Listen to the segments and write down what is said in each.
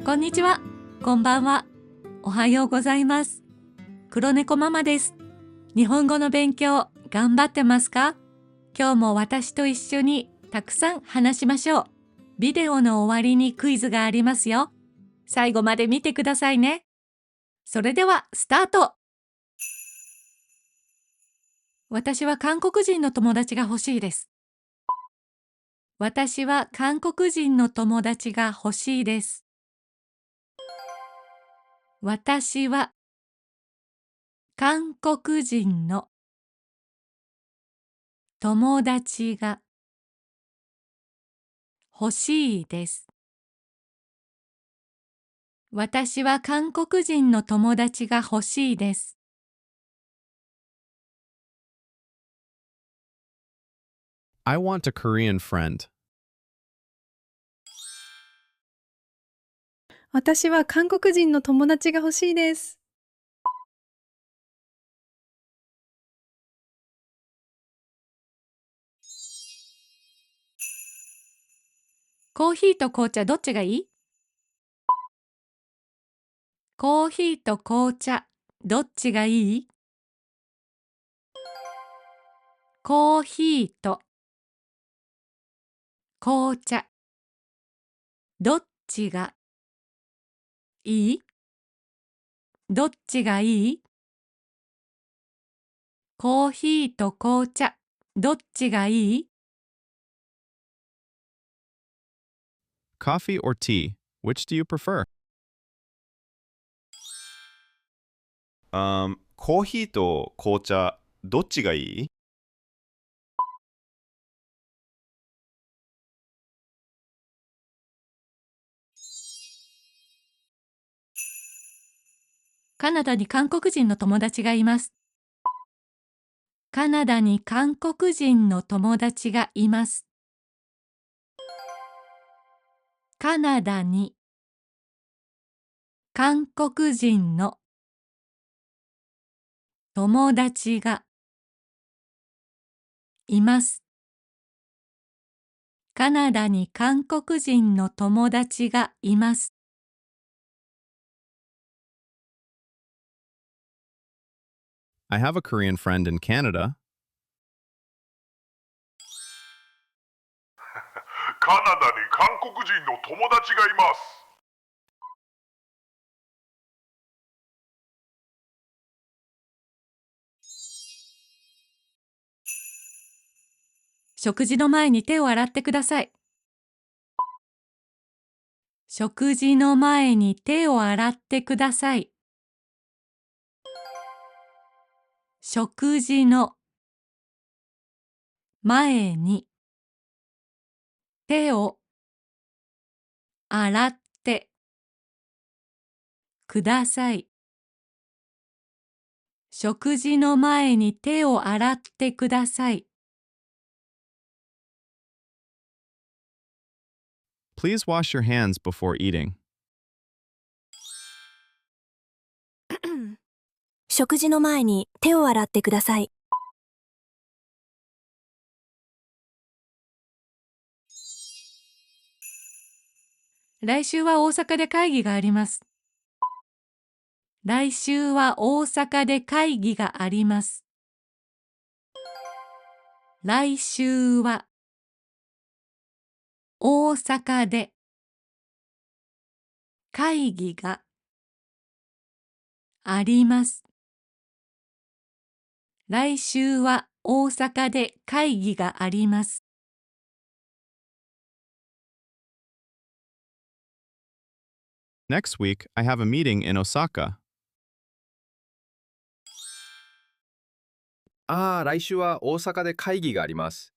こんにちは、こんばんは、おはようございます。黒猫ママです。日本語の勉強頑張ってますか？今日も私と一緒にたくさん話しましょう。ビデオの終わりにクイズがありますよ。最後まで見てくださいね。それではスタート。私は韓国人の友達が欲しいです。私は韓国人の友達が欲しいです。私は韓国人の友達が欲しいです。私は韓国人の友達が欲しいです。I want a Korean friend. 私は韓国人の友達が欲しいです。コーヒーと紅茶どっちがいい？コーヒーと紅茶どっちがいい？コーヒーと紅茶どっちがいい？どっちがいい？コーヒーと紅茶どっちがいい？ Coffee or tea? Which do you prefer? コーヒーと紅茶、どっちがいい？カナダに韓国人の友達がいます。カナダに韓国人の友達がいます。カナダに韓国人の友達がいます。カナダに韓国人の友達がいます。I have a Korean friend in Canada. カナダに韓国人の友達がいます。食事の前に手を洗ってください。食事の前に手を洗ってください。食事の前に手を洗ってください。食事の前に手を洗ってください。Please wash your hands before eating. 食事の前に手を洗ってください。来週は大阪で会議があります。来週は大阪で会議があります。来週は大阪で会議があります。来週は大阪で会議があります。Next week, I have a meeting in Osaka. 来週は大阪で会議があります。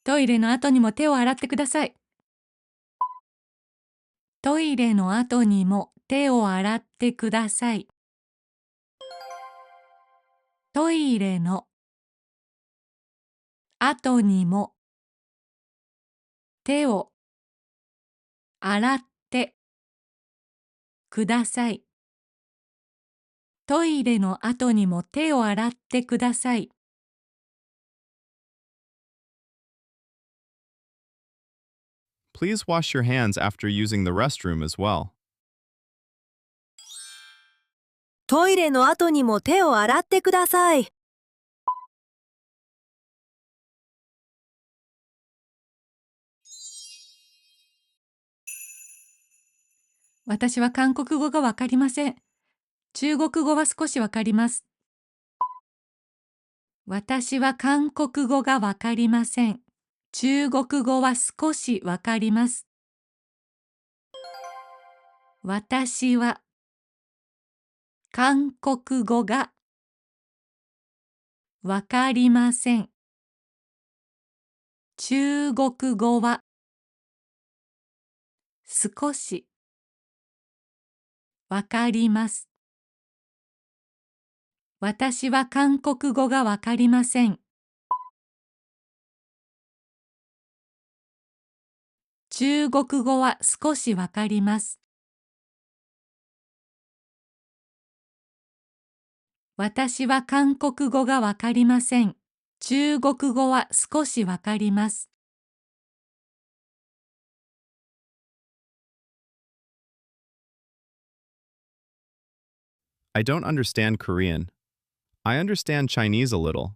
トイレの後にも手を洗ってください。トイレの後にも手を洗ってください。トイレの後にも手を洗ってください。トイレの後にも手を洗ってください。Please wash your hands after using the restroom as well. トイレの後にも手を洗ってください。私は韓国語がわかりません。中国語は少しわかります。私は韓国語がわかりません。中国語は少しわかります。私は韓国語がわかりません。中国語は少しわかります。私は韓国語がわかりません。中国語は少しわかります。私は韓国語がわかりません。中国語は少しわかります。I don't understand Korean. I understand Chinese a little.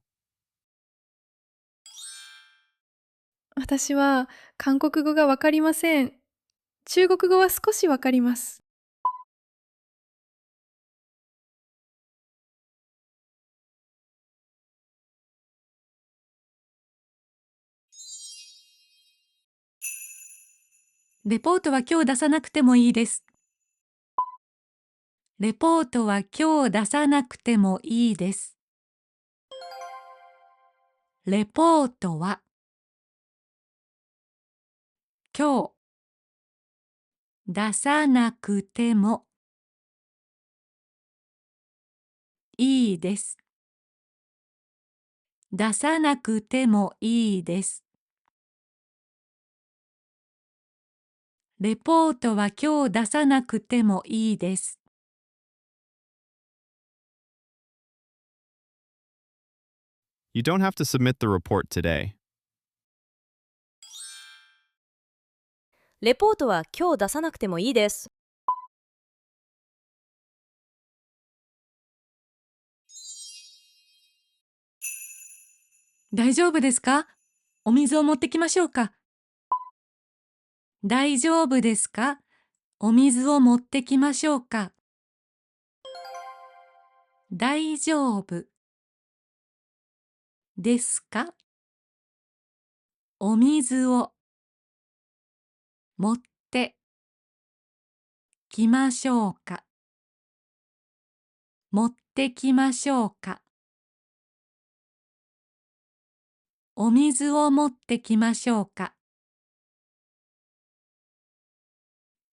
私は韓国語がわかりません。中国語は少しわかります。レポートは今日出さなくてもいいです。レポートは今日出さなくてもいいです。レポートは今日出さなくてもいいです。出さなくてもいいです。レポートは今日出さなくてもいいです。You don't have to submit the report today. レポートは今日出さなくてもいいです。大丈夫ですか？お水を持ってきましょうか？大丈夫ですか？お水を持ってきましょうか？大丈夫ですか？お水を持ってきましょうか？持ってきましょうか？お水を持ってきましょうか？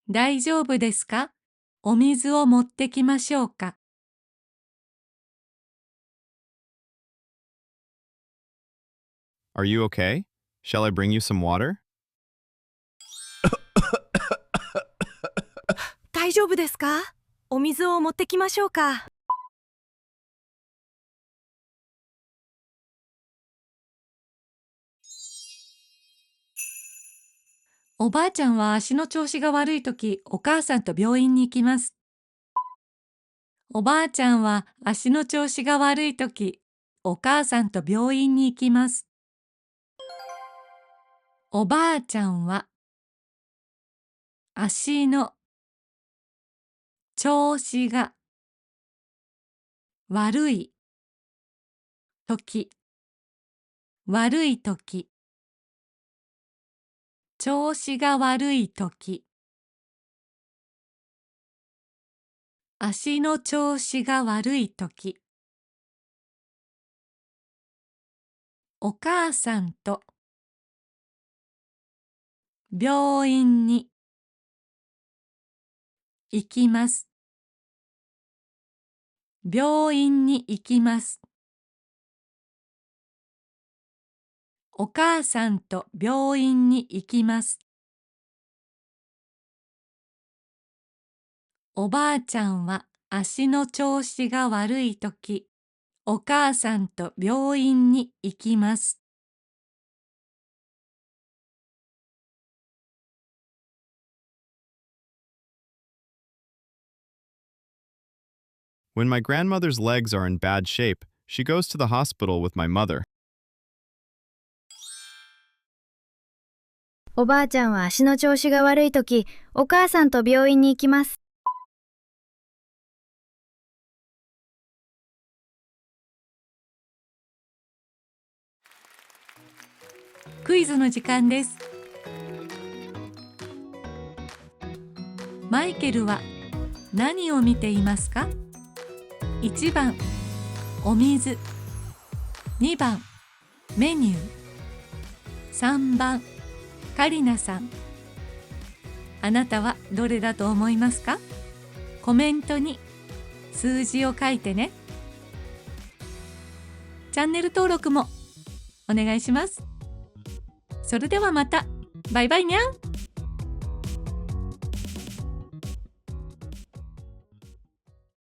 大丈夫ですか？お水を持ってきましょうか？Are you okay? Shall I bring you some water? 大丈夫ですか？お水を持ってきましょうか？おばあちゃんは足の調子が悪いとき、お母さんと病院に行きます。おばあちゃんは足の調子が悪いとき、お母さんと病院に行きます。おばあちゃんは足の調子が悪いとき、悪いとき、調子が悪いとき、足の調子が悪いとき、お母さんと病院に行きます。病院に行きます。お母さんと病院に行きます。おばあちゃんは足の調子が悪いとき、お母さんと病院に行きます。When my grandmother's legs are in bad shape, she goes to the hospital with my mother. おばあちゃんは足の調子が悪いとき、お母さんと病院に行きます。クイズの時間です。マイケルは何を見ていますか？1番お水、2番メニュー、3番カリナさん。あなたはどれだと思いますか？コメントに数字を書いてね。チャンネル登録もお願いします。それではまた。バイバイにゃん。